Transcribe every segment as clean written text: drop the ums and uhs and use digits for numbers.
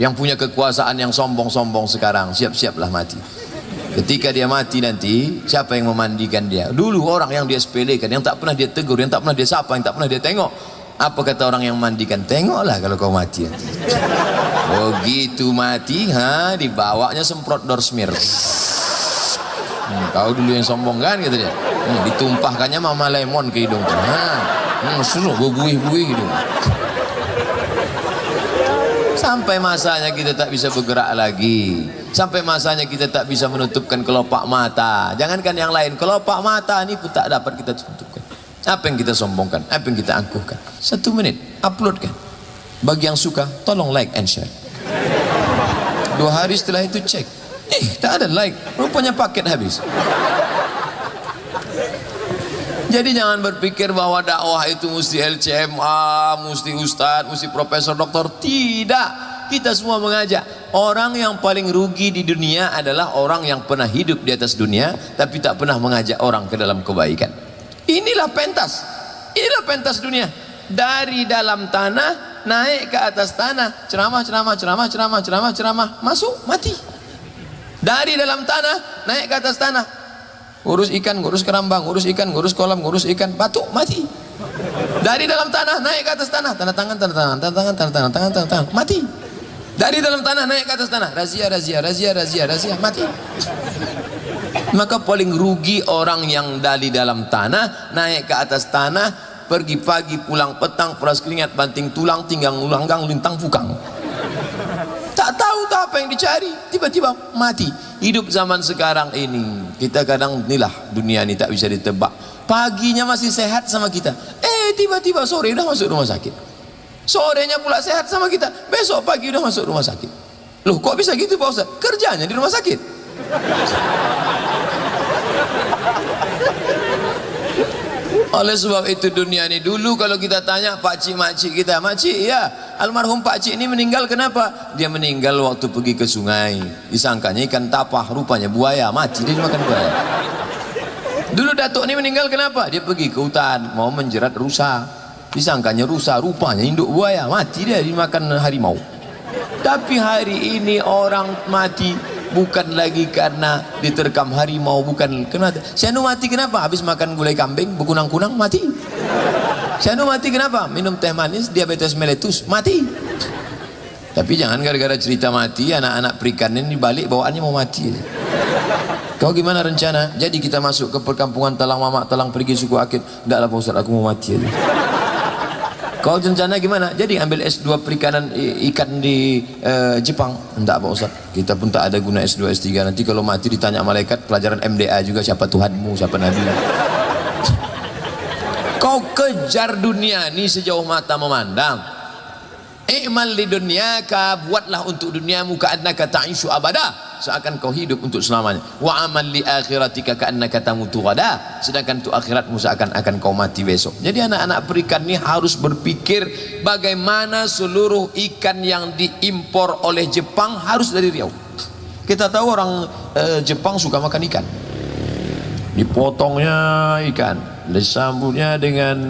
Yang punya kekuasaan yang sombong-sombong sekarang siap-siaplah mati. Ketika dia mati nanti, siapa yang memandikan dia? Dulu orang yang dia sepelekan, yang tak pernah dia tegur, yang tak pernah dia sapa, yang tak pernah dia tengok. Apa kata orang yang mandikan? Tengoklah kalau kau mati. Begitu mati, dibawanya semprot dorsmir. Kau dulu yang sombong kan, kata dia. Ditumpahkannya mama lemon ke hidung. Suruh berbuih-buih hidung. Sampai masanya kita tak bisa bergerak lagi. Sampai masanya kita tak bisa menutupkan kelopak mata. Jangankan yang lain, kelopak mata ini pun tak dapat kita tutupkan. Apa yang kita sombongkan, apa yang kita angkuhkan. 1 menit, uploadkan. Bagi yang suka, tolong like and share. 2 hari setelah itu cek, tak ada like, rupanya paket habis. Jadi jangan berpikir bahwa dakwah itu mesti LCMA, mesti ustadz, mesti profesor, doktor. Tidak, kita semua mengajak. Orang yang paling rugi di dunia adalah orang yang pernah hidup di atas dunia tapi tak pernah mengajak orang ke dalam kebaikan. Inilah pentas dunia. Dari dalam tanah naik ke atas tanah, ceramah, masuk mati. Dari dalam tanah naik ke atas tanah, ngurus ikan, ngurus kerambang, ngurus ikan, ngurus kolam, ngurus ikan, batuk, mati. Dari dalam tanah naik ke atas tanah, tanda tangan, mati. Dari dalam tanah naik ke atas tanah, razia, mati. Maka paling rugi orang yang dari dalam tanah naik ke atas tanah, pergi pagi pulang petang, peras keringat, banting tulang, tinggang ulanggang, lintang fukang. Tak tahu apa yang dicari, tiba-tiba mati. Hidup zaman sekarang ini, kita kadang inilah dunia ini tak bisa ditebak. Paginya masih sehat sama kita, tiba-tiba sore udah masuk rumah sakit. Sorenya pula sehat sama kita, besok pagi udah masuk rumah sakit. Loh kok bisa gitu Pak Ustaz? Kerjanya di rumah sakit. Oleh sebab itu dunia ini, dulu kalau kita tanya pakcik makcik kita, makcik ya almarhum pakcik ini meninggal kenapa? Dia meninggal waktu pergi ke sungai, disangkanya ikan tapah, rupanya buaya, mati dia dimakan buaya. Dulu datuk ini meninggal kenapa? Dia pergi ke hutan mau menjerat rusa, disangkanya rusa, rupanya induk buaya, mati dia dimakan harimau. Tapi hari ini orang mati bukan lagi karena diterkam harimau, bukan kenapa. Sianu mati kenapa? Habis makan gulai kambing berkunang-kunang, mati. Sianu mati kenapa? Minum teh manis, diabetes meletus, mati. Tapi jangan gara-gara cerita mati anak-anak perikan ini balik bawaannya mau mati. Kau gimana rencana? Jadi kita masuk ke perkampungan Talang Mamak, Talang pergi suku Akit. Enggak lah Pak Ustaz, aku mau mati aja. Kau rencana gimana? Jadi ambil S2 perikanan ikan di Jepang. Enggak Pak Ustaz, kita pun tak ada guna S2 S3. Nanti kalau mati ditanya malaikat pelajaran MDA juga, siapa Tuhanmu, siapa Nabi. Kau kejar dunia ini sejauh mata memandang. I'mal li dunyaka, buatlah untuk duniamu ka'annaka ta'ishu abada, seakan kau hidup untuk selamanya. Wa amal li akhiratika ka'annaka tamutu ghada, sedangkan untuk akhiratmu seakan-akan kau mati besok. Jadi anak-anak perikan ini harus berpikir bagaimana seluruh ikan yang diimpor oleh Jepang harus dari Riau. Kita tahu orang Jepang suka makan ikan. Dipotongnya ikan, disambutnya dengan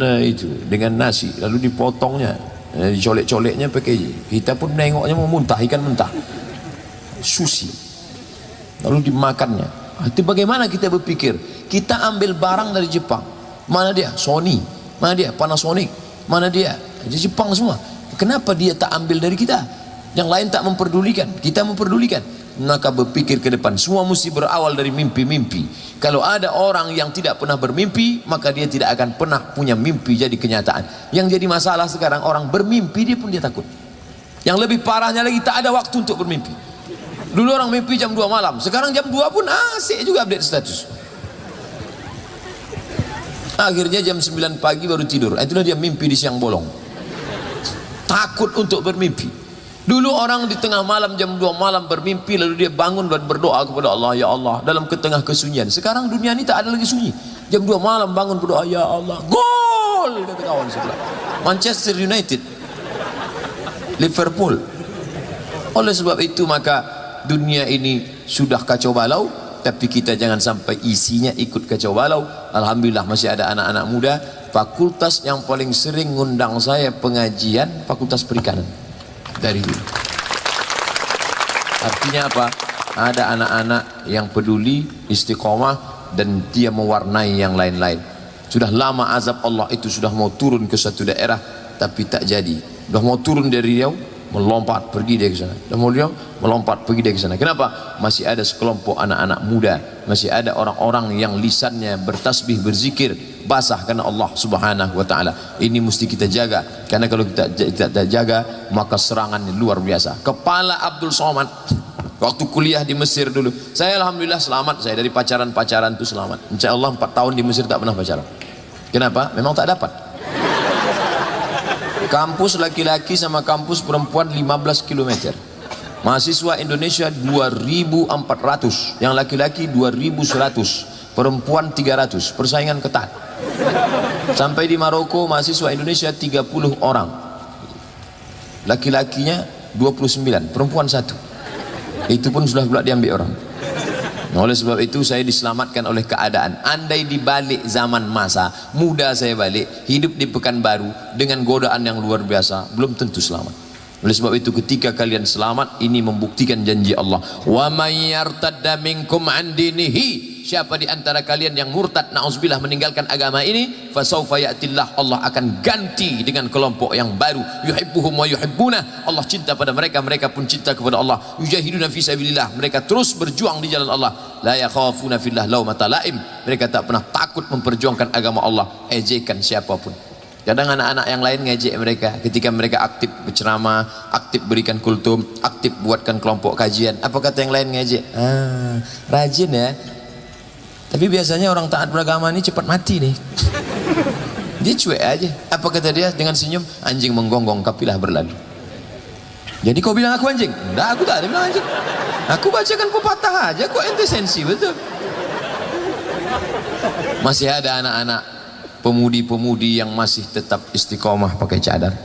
dengan nasi, lalu dipotongnya, dicolek-coleknya pakai. Kita pun nengoknya mau muntah, ikan mentah, sushi, lalu dimakannya. Itu bagaimana kita berpikir? Kita ambil barang dari Jepang, mana dia Sony, mana dia Panasonic, mana dia Jepang semua. Kenapa dia tak ambil dari kita? Yang lain tak memperdulikan, kita memperdulikan. Maka berpikir ke depan, semua mesti berawal dari mimpi-mimpi. Kalau ada orang yang tidak pernah bermimpi, maka dia tidak akan pernah punya mimpi jadi kenyataan. Yang jadi masalah sekarang, orang bermimpi dia pun dia takut. Yang lebih parahnya lagi, tak ada waktu untuk bermimpi. Dulu orang mimpi jam 2 malam, sekarang jam 2 pun asik juga update status. Akhirnya jam 9 pagi baru tidur. Itulah dia mimpi di siang bolong. Takut untuk bermimpi. Dulu orang di tengah malam jam 2 malam bermimpi, lalu dia bangun dan berdoa kepada Allah, ya Allah, dalam ketengah kesunyian. Sekarang dunia ini tak ada lagi sunyi. Jam 2 malam bangun berdoa, ya Allah, gol, kata kawan sebelah. Manchester United, Liverpool. Oleh sebab itu maka dunia ini sudah kacau balau, tapi kita jangan sampai isinya ikut kacau balau. Alhamdulillah masih ada anak-anak muda. Fakultas yang paling sering ngundang saya pengajian Fakultas Perikanan dari dulu. Artinya apa? Ada anak-anak yang peduli, istiqomah, dan dia mewarnai yang lain-lain. Sudah lama azab Allah itu sudah mau turun ke satu daerah, tapi tak jadi. Sudah mau turun dari Riau, melompat pergi dia ke sana. Sudah mau Riau, melompat pergi dia ke sana. Kenapa? Masih ada sekelompok anak-anak muda, masih ada orang-orang yang lisannya bertasbih, berzikir, basah karena Allah Subhanahu wa taala. Ini mesti kita jaga, karena kalau kita tidak jaga, maka serangannya luar biasa. Kepala Abdul Somad waktu kuliah di Mesir dulu, saya alhamdulillah selamat, saya dari pacaran-pacaran itu selamat. Insya Allah 4 tahun di Mesir tak pernah pacaran. Kenapa? Memang tak dapat. Kampus laki-laki sama kampus perempuan 15 km. Mahasiswa Indonesia 2.400, yang laki-laki 2.100, perempuan 300. Persaingan ketat. Sampai di Maroko mahasiswa Indonesia 30 orang, laki-lakinya 29, perempuan 1. Itu pun sudah pula diambil orang. Oleh sebab itu saya diselamatkan oleh keadaan. Andai dibalik zaman masa muda saya balik, hidup di Pekanbaru dengan godaan yang luar biasa, belum tentu selamat. Oleh sebab itu ketika kalian selamat, ini membuktikan janji Allah. Wa may yartadda minkum an dinihi, siapa di antara kalian yang murtad, na'udzubillah, meninggalkan agama ini, fasawfa ya'tillah, Allah akan ganti dengan kelompok yang baru. Yuhibbuhum wa yuhibbuna, Allah cinta pada mereka, mereka pun cinta kepada Allah. Yujahiduna fi sabilillah, mereka terus berjuang di jalan Allah. La yakhafuna fillah laumata laim, mereka tak pernah takut memperjuangkan agama Allah, ejekan siapapun. Kadang anak-anak yang lain ngejek mereka ketika mereka aktif berceramah, aktif berikan kultum, aktif buatkan kelompok kajian. Apa kata yang lain ngejek? Rajin ya. Tapi biasanya orang taat beragama ini cepat mati nih. Dia cuek aja. Apa kata dia dengan senyum? Anjing menggonggong, kapilah berlalu. Jadi kau bilang aku anjing? Enggak, aku tak ada bilang anjing. Aku bacakan pepatah aja, kok ente sensi betul. Masih ada anak-anak pemudi-pemudi yang masih tetap istiqomah pakai cadar.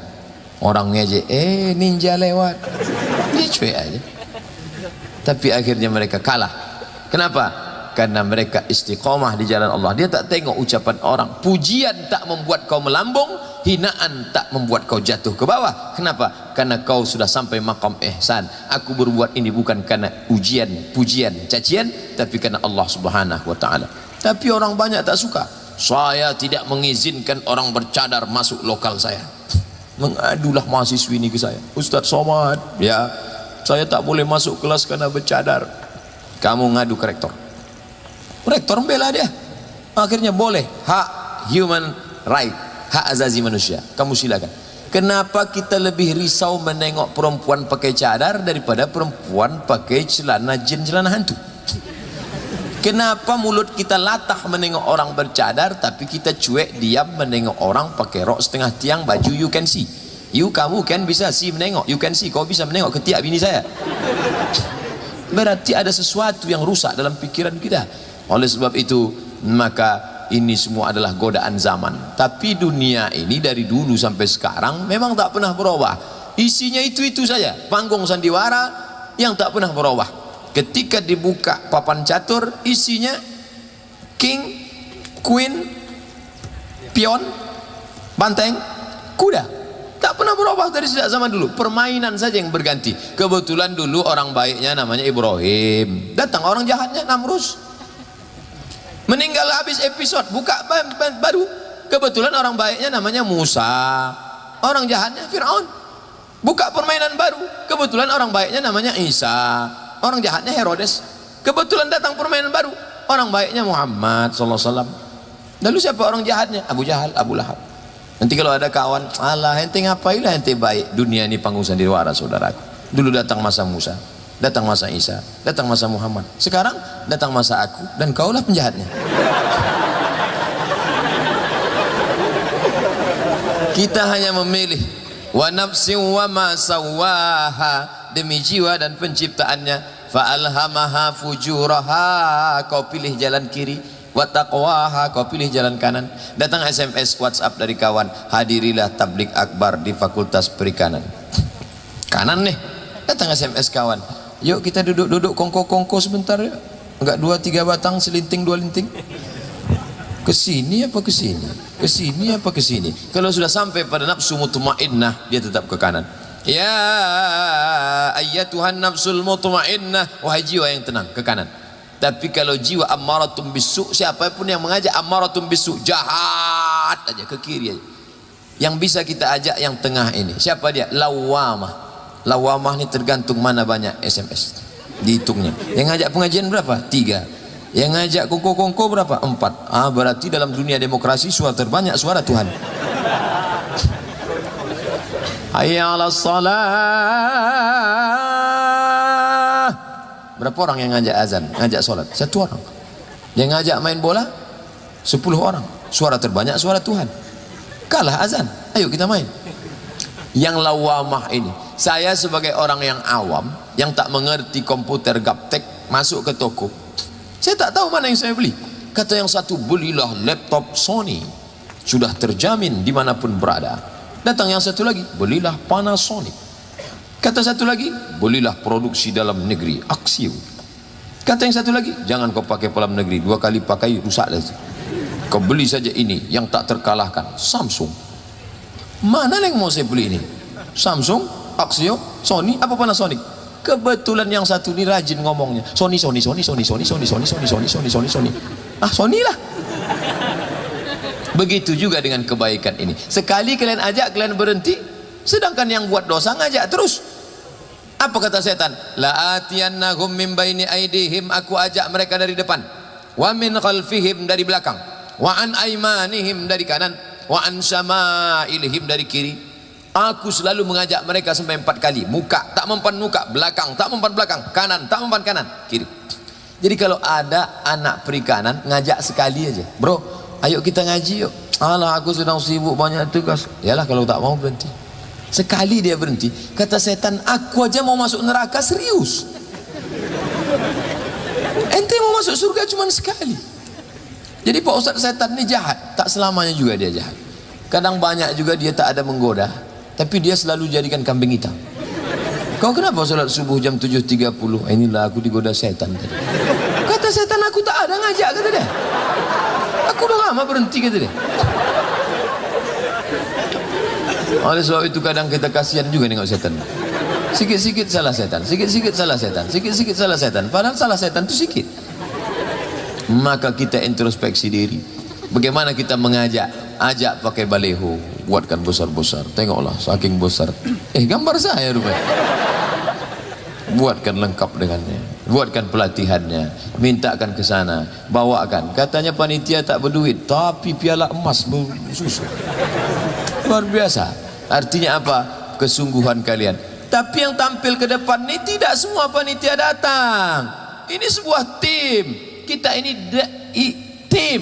Orang ngejek, ninja lewat, dia cuek aja. Tapi akhirnya mereka kalah. Kenapa? Karena mereka istiqomah di jalan Allah. Dia tak tengok ucapan orang. Pujian tak membuat kau melambung, hinaan tak membuat kau jatuh ke bawah. Kenapa? Karena kau sudah sampai maqam ihsan. Aku berbuat ini bukan karena ujian, pujian, cacian, tapi karena Allah Subhanahu wa taala. Tapi orang banyak tak suka. Saya tidak mengizinkan orang bercadar masuk lokal saya. Mengadulah mahasiswi ini ke saya. Ustaz Somad, ya, saya tak boleh masuk kelas karena bercadar. Kamu ngadu ke rektor. Rektor membela dia. Akhirnya boleh. Hak human right, hak azazi manusia. Kamu silakan. Kenapa kita lebih risau menengok perempuan pakai cadar daripada perempuan pakai celana jin, celana hantu? Kenapa mulut kita latah menengok orang bercadar, tapi kita cuek diam menengok orang pakai rok setengah tiang, baju you can see. Kamu kan bisa see menengok, you can see, kau bisa menengok ketiak bini saya. Berarti ada sesuatu yang rusak dalam pikiran kita. Oleh sebab itu, maka ini semua adalah godaan zaman. Tapi dunia ini dari dulu sampai sekarang memang tak pernah berubah. Isinya itu-itu saja, panggung sandiwara yang tak pernah berubah. Ketika dibuka papan catur, isinya king, queen, pion, banteng, kuda. Tak pernah berubah dari sejak zaman dulu. Permainan saja yang berganti. Kebetulan dulu orang baiknya namanya Ibrahim, datang orang jahatnya Namrus. Meninggal habis episode, buka baru. Kebetulan orang baiknya namanya Musa, orang jahatnya Fir'aun. Buka permainan baru. Kebetulan orang baiknya namanya Isa, orang jahatnya Herodes. Kebetulan datang permainan baru, orang baiknya Muhammad SAW. Lalu siapa orang jahatnya? Abu Jahal, Abu Lahab. Nanti kalau ada kawan, alah ente ngapailah ente baik. Dunia ini panggung sandiwara saudaraku. Dulu datang masa Musa, datang masa Isa, datang masa Muhammad. Sekarang datang masa aku dan kaulah penjahatnya. Kita hanya memilih. Wa nafsin wa ma sawaha, demi jiwa dan penciptaannya. Fa alhamaha fujuraha, kau pilih jalan kiri. Wa taqwaha, kau pilih jalan kanan. Datang SMS WhatsApp dari kawan, hadirilah tablik akbar di Fakultas Perikanan. Kanan nih, datang SMS kawan, yuk kita duduk-duduk kongko-kongko sebentar ya. Enggak 2-3 batang, selinting 2 linting. Kesini apa kesini, kesini apa kesini. Kalau sudah sampai pada nafsu mutmainnah, dia tetap ke kanan. Ya ayyatuhan nafsul mutmainnah, wahai jiwa yang tenang, ke kanan. Tapi kalau jiwa ammaratum bisu, siapapun yang mengajak ammaratum bisu, jahat aja, ke kiri aja. Yang bisa kita ajak yang tengah ini, siapa dia? Lawamah. Lawamah ini tergantung mana banyak SMS, dihitungnya. Yang ngajak pengajian berapa? 3. Yang ngajak kongko-kongko berapa? 4. Berarti dalam dunia demokrasi suara terbanyak suara Tuhan. Hayya 'alas salah. Berapa orang yang ngajak azan, ngajak sholat? 1 orang. Yang ngajak main bola 10 orang. Suara terbanyak suara Tuhan. Kalah azan. Ayo kita main. Yang lawamah ini, saya sebagai orang yang awam, yang tak mengerti komputer gaptek, masuk ke toko, saya tak tahu mana yang saya beli. Kata yang satu, belilah laptop Sony, sudah terjamin dimanapun berada. Datang yang satu lagi, belilah Panasonic. Kata satu lagi, belilah produksi dalam negeri, Axiom. Kata yang satu lagi, jangan kau pakai dalam negeri, 2 kali pakai rusak dah. Kau beli saja ini yang tak terkalahkan, Samsung. Mana yang mau saya beli ini? Samsung, Axiom, Sony, apa Panasonic? Kebetulan yang satu ini rajin ngomongnya, Sony. Sony lah. Begitu juga dengan kebaikan ini. Sekali kalian ajak, kalian berhenti. Sedangkan yang buat dosa ngajak terus. Apa kata setan? La atiyannahum min baini aidihim, aku ajak mereka dari depan. Wa min khalfihim, dari belakang. Wa an aimanihim, dari kanan. Wa an syama'ilihim, dari kiri. Aku selalu mengajak mereka sampai 4 kali. Muka, tak mempan muka. Belakang, tak mempan belakang. Kanan, tak mempan kanan. Kiri. Jadi kalau ada anak perikanan, ngajak sekali aja. Bro, ayo kita ngaji yuk. Alah, aku sedang sibuk banyak tugas. Yalah, kalau tak mau berhenti. Sekali dia berhenti, kata setan, aku aja mau masuk neraka serius. Ente mau masuk surga cuma sekali. Jadi Pak Ustadz, setan ini jahat. Tak selamanya juga dia jahat. Kadang banyak juga dia tak ada menggoda, tapi dia selalu jadikan kambing hitam. Kau kenapa sholat subuh jam 7.30? Inilah aku digoda setan tadi. Kata setan, aku tak ada ngajak, kata dia. Aku udah lama berhenti, kata dia. Oleh sebab itu kadang kita kasihan juga nengok setan. Sikit-sikit salah setan, sikit-sikit salah setan, sikit-sikit salah setan. Padahal salah setan itu sikit. Maka kita introspeksi diri. Bagaimana kita mengajak? Ajak pakai baleho, buatkan besar-besar. Tengoklah, saking besar. Gambar saya rupanya. Buatkan lengkap dengannya, buatkan pelatihannya, mintakan ke sana, bawakan. Katanya panitia tak berduit, tapi piala emas susu. Luar biasa. Artinya apa? Kesungguhan kalian. Tapi yang tampil ke depan ini tidak semua panitia datang. Ini sebuah tim. Kita ini tim,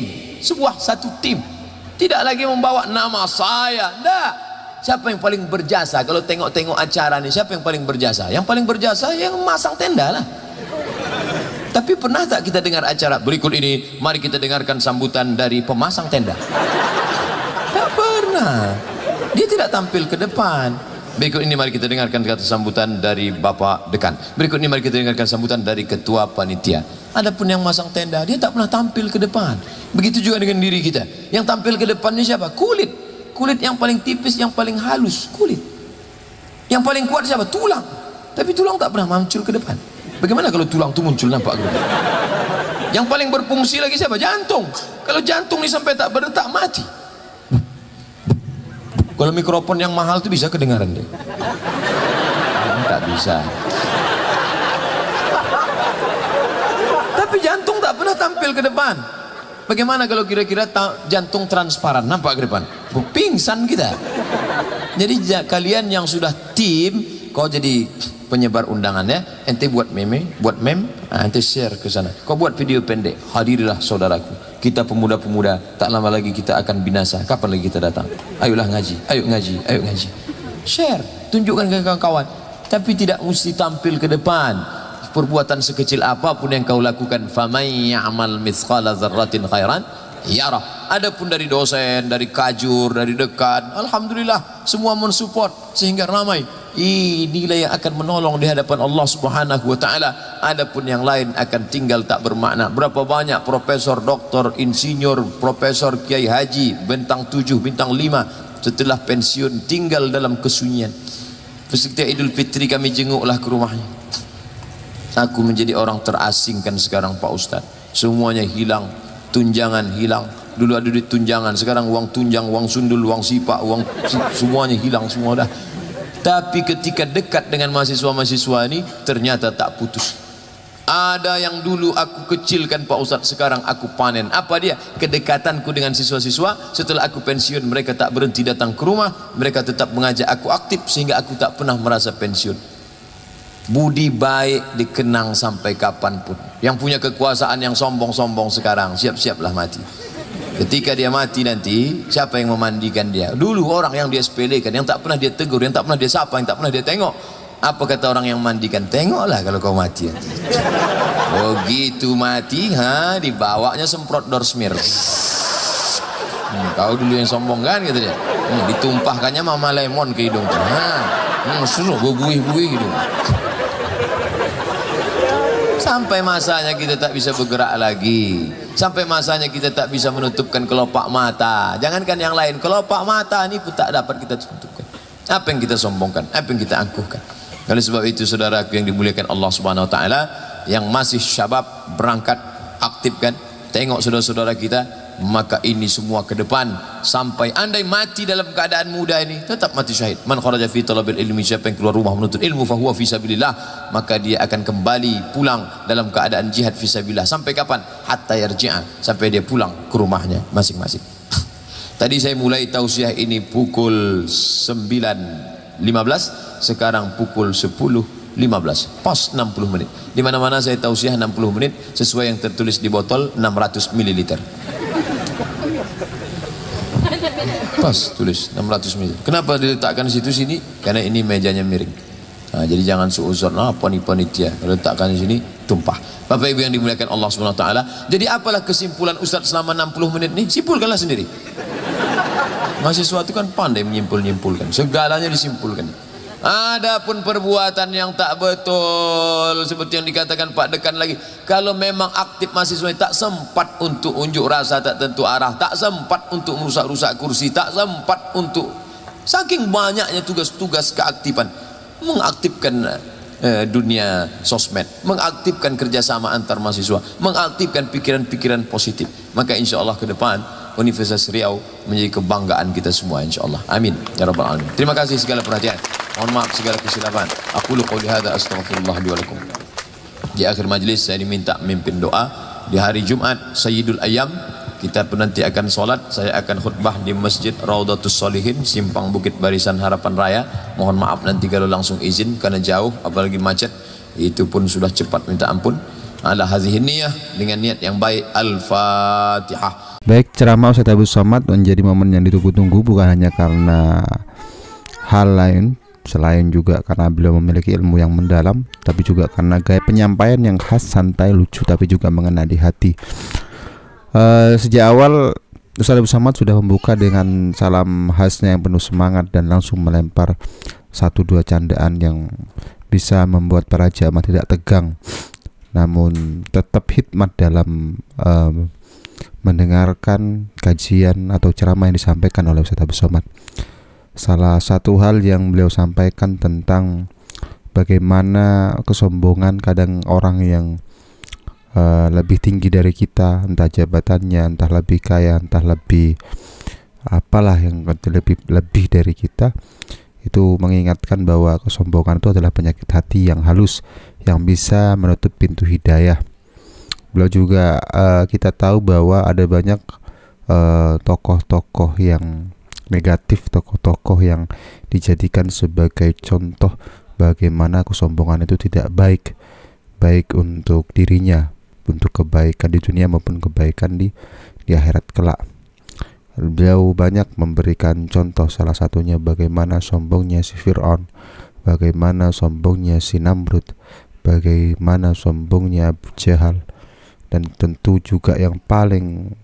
satu tim. Tidak lagi membawa nama saya. Tidak. Siapa yang paling berjasa? Kalau tengok-tengok acara ini, siapa yang paling berjasa? Yang paling berjasa yang masang tenda lah. Tapi pernah tak kita dengar acara berikut ini? Mari kita dengarkan sambutan dari pemasang tenda. Tak pernah. Dia tidak tampil ke depan. Berikut ini mari kita dengarkan kata sambutan dari Bapak Dekan. Berikut ini mari kita dengarkan sambutan dari Ketua Panitia. Adapun yang masang tenda, dia tak pernah tampil ke depan. Begitu juga dengan diri kita. Yang tampil ke depan ini siapa? Kulit. Kulit yang paling tipis, yang paling halus, kulit. Yang paling kuat siapa? Tulang. Tapi tulang tak pernah muncul ke depan. Bagaimana kalau tulang itu muncul nampak ke depan? Yang paling berfungsi lagi siapa? Jantung. Kalau jantung ini sampai tak berdetak, mati. Kalau mikrofon yang mahal itu bisa kedengaran deh. Tak bisa. Tapi jantung tak pernah tampil ke depan. Bagaimana kalau kira-kira jantung transparan nampak ke depan? Pingsan kita. Jadi kalian yang sudah tim, kau jadi penyebar undangan ya. Ente buat meme, ente share ke sana. Kau buat video pendek. Hadirilah saudaraku. Kita pemuda-pemuda, tak lama lagi kita akan binasa. Kapan lagi kita datang? Ayolah ngaji, ayo ngaji, ayo ngaji. Share, tunjukkan ke kawan-kawan. Tapi tidak mesti tampil ke depan. Perbuatan sekecil apapun yang kau lakukan, famay ya'mal mithqala dzarratin khairan yarah. Adapun dari dosen, dari kajur, dari dekan, alhamdulillah semua mensupport sehingga ramai. Inilah yang akan menolong di hadapan Allah Subhanahu wa taala. Adapun yang lain akan tinggal tak bermakna. Berapa banyak profesor, doktor, insinyur, profesor, kiai haji bintang 7, bintang 5 setelah pensiun tinggal dalam kesunyian. Setiap Idul Fitri kami jenguklah ke rumahnya. Aku menjadi orang terasingkan sekarang Pak Ustadz. Semuanya hilang, tunjangan hilang. Dulu ada duit tunjangan, sekarang uang tunjang, uang sundul, uang sipak, semuanya hilang semua dah. Tapi ketika dekat dengan mahasiswa-mahasiswa ini, ternyata tak putus. Ada yang dulu aku kecilkan Pak Ustadz, sekarang aku panen. Apa dia? Kedekatanku dengan siswa-siswa. Setelah aku pensiun, mereka tak berhenti datang ke rumah. Mereka tetap mengajak aku aktif, sehingga aku tak pernah merasa pensiun. Budi baik dikenang sampai kapanpun. Yang punya kekuasaan yang sombong-sombong sekarang, siap-siaplah mati. Ketika dia mati nanti, siapa yang memandikan dia? Dulu orang yang dia sepelekan, yang tak pernah dia tegur, yang tak pernah dia sapa, yang tak pernah dia tengok. Apa kata orang yang mandikan? Tengoklah kalau kau mati. Begitu mati, dibawanya semprot Dorsmir. Kau dulu yang sombong kan, kata dia. Ditumpahkannya Mama Lemon ke hidung. Suruh berbuih-buih hidung. Sampai masanya kita tak bisa bergerak lagi. Sampai masanya kita tak bisa menutupkan kelopak mata. Jangankan yang lain, kelopak mata ini pun tak dapat kita tutupkan. Apa yang kita sombongkan? Apa yang kita angkuhkan? Oleh sebab itu saudaraku yang dimuliakan Allah Subhanahu wa taala, yang masih syabab, berangkat, aktifkan, tengok saudara-saudara kita, maka ini semua ke depan sampai andai mati dalam keadaan muda ini, tetap mati syahid. Man kharaja fi talabil ilmi, siapa yang keluar rumah menuntut ilmu, fa huwa fi sabilillah, maka dia akan kembali pulang dalam keadaan jihad fi sabilillah. Sampai kapan? Hatta yarji'a, sampai dia pulang ke rumahnya masing-masing. Tadi saya mulai tausiah ini pukul 9.15, sekarang pukul 10.15, pas 60 menit. Di mana-mana saya tausiah 60 menit sesuai yang tertulis di botol 600 ml. Pas tulis 600 ml. Kenapa diletakkan di situ sini? Karena ini mejanya miring. Jadi jangan suuzon, panitia letakkan di sini tumpah. Bapak Ibu yang dimuliakan Allah Subhanahu wa taala. Jadi apalah kesimpulan Ustaz selama 60 menit ini? Simpulkanlah sendiri. Mahasiswa itu kan pandai menyimpulkan, segalanya disimpulkan. Adapun perbuatan yang tak betul, seperti yang dikatakan Pak Dekan lagi, kalau memang aktif mahasiswa tak sempat untuk unjuk rasa tak tentu arah, tak sempat untuk merusak-rusak kursi, tak sempat untuk, saking banyaknya tugas-tugas keaktifan, mengaktifkan dunia sosmed, mengaktifkan kerjasama antar mahasiswa, mengaktifkan pikiran-pikiran positif. Maka insya Allah ke depan Universitas Riau menjadi kebanggaan kita semua, insya Allah. Amin ya rabbal alamin. Terima kasih segala perhatian. Mohon maaf segala kesilapan. Aku qouli hadza astaghfirullah li wa lakum. Di akhir majlis saya diminta memimpin doa. Di hari Jumat Sayyidul Ayyam, kita pun nanti akan solat. Saya akan khutbah di Masjid Raudatus Solihin, Simpang Bukit Barisan Harapan Raya. Mohon maaf nanti kalau langsung izin karena jauh, apalagi macet. Itu pun sudah cepat, minta ampun. Ala hadhihi niyah, dengan niat yang baik. Al-Fatihah. Baik, ceramah Ustaz Abdul Somad menjadi momen yang ditunggu-tunggu, bukan hanya karena hal lain selain juga karena beliau memiliki ilmu yang mendalam, tapi juga karena gaya penyampaian yang khas, santai, lucu, tapi juga mengena di hati. Sejak awal Ustaz Abdul Somad sudah membuka dengan salam khasnya yang penuh semangat dan langsung melempar 1-2 candaan yang bisa membuat para jamaah tidak tegang, namun tetap hikmat dalam mendengarkan kajian atau ceramah yang disampaikan oleh Ustaz Abdul Somad. Salah satu hal yang beliau sampaikan tentang bagaimana kesombongan kadang orang yang lebih tinggi dari kita, entah jabatannya, entah lebih kaya, entah lebih apalah yang lebih dari kita, itu mengingatkan bahwa kesombongan itu adalah penyakit hati yang halus yang bisa menutup pintu hidayah. Beliau juga kita tahu bahwa ada banyak tokoh-tokoh yang negatif, tokoh-tokoh yang dijadikan sebagai contoh bagaimana kesombongan itu tidak baik, baik untuk dirinya, untuk kebaikan di dunia maupun kebaikan di akhirat kelak. Beliau banyak memberikan contoh, salah satunya bagaimana sombongnya si Fir'aun, bagaimana sombongnya si Namrud, bagaimana sombongnya Abu Jahal, dan tentu juga yang paling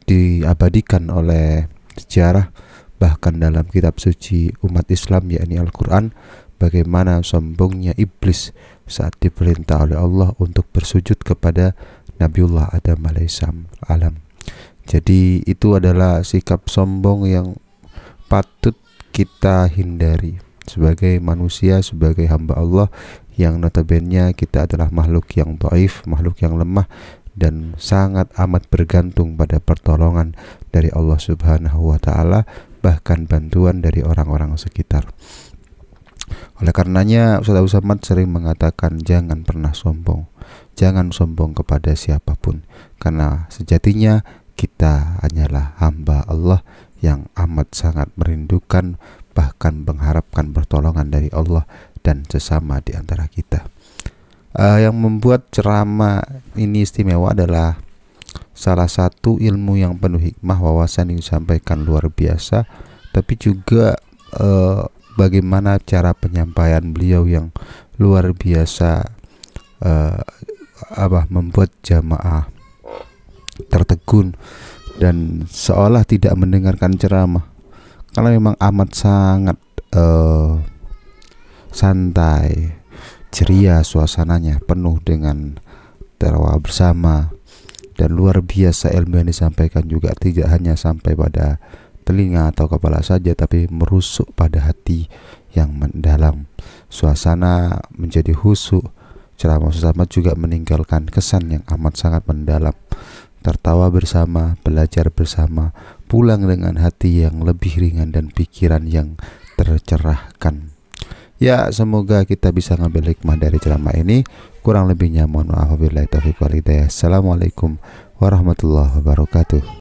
diabadikan oleh sejarah bahkan dalam kitab suci umat Islam yakni Al-Quran, bagaimana sombongnya iblis saat diperintah oleh Allah untuk bersujud kepada Nabiullah Adam alaihissalam. Jadi itu adalah sikap sombong yang patut kita hindari sebagai manusia, sebagai hamba Allah yang notabene kita adalah makhluk yang dhaif, makhluk yang lemah dan sangat amat bergantung pada pertolongan dari Allah Subhanahu wa taala, bahkan bantuan dari orang-orang sekitar. Oleh karenanya Ustaz Abu Samad sering mengatakan jangan pernah sombong. Jangan sombong kepada siapapun, karena sejatinya kita hanyalah hamba Allah yang amat sangat merindukan bahkan mengharapkan pertolongan dari Allah dan sesama di antara kita. Yang membuat ceramah ini istimewa adalah salah satu ilmu yang penuh hikmah, wawasan yang disampaikan luar biasa, tapi juga bagaimana cara penyampaian beliau yang luar biasa, membuat jamaah tertegun dan seolah tidak mendengarkan ceramah, karena memang amat sangat santai, ceria suasananya, penuh dengan tawa bersama, dan luar biasa ilmu yang disampaikan juga tidak hanya sampai pada telinga atau kepala saja, tapi merusuk pada hati yang mendalam. Suasana menjadi khusyuk. Ceramah Ustaz Samad juga meninggalkan kesan yang amat sangat mendalam. Tertawa bersama, belajar bersama, pulang dengan hati yang lebih ringan dan pikiran yang tercerahkan. Ya, semoga kita bisa ngambil hikmah dari ceramah ini. Kurang lebihnya mohon maaf. Wabillahi taufiq wal hidayah. Assalamualaikum warahmatullahi wabarakatuh.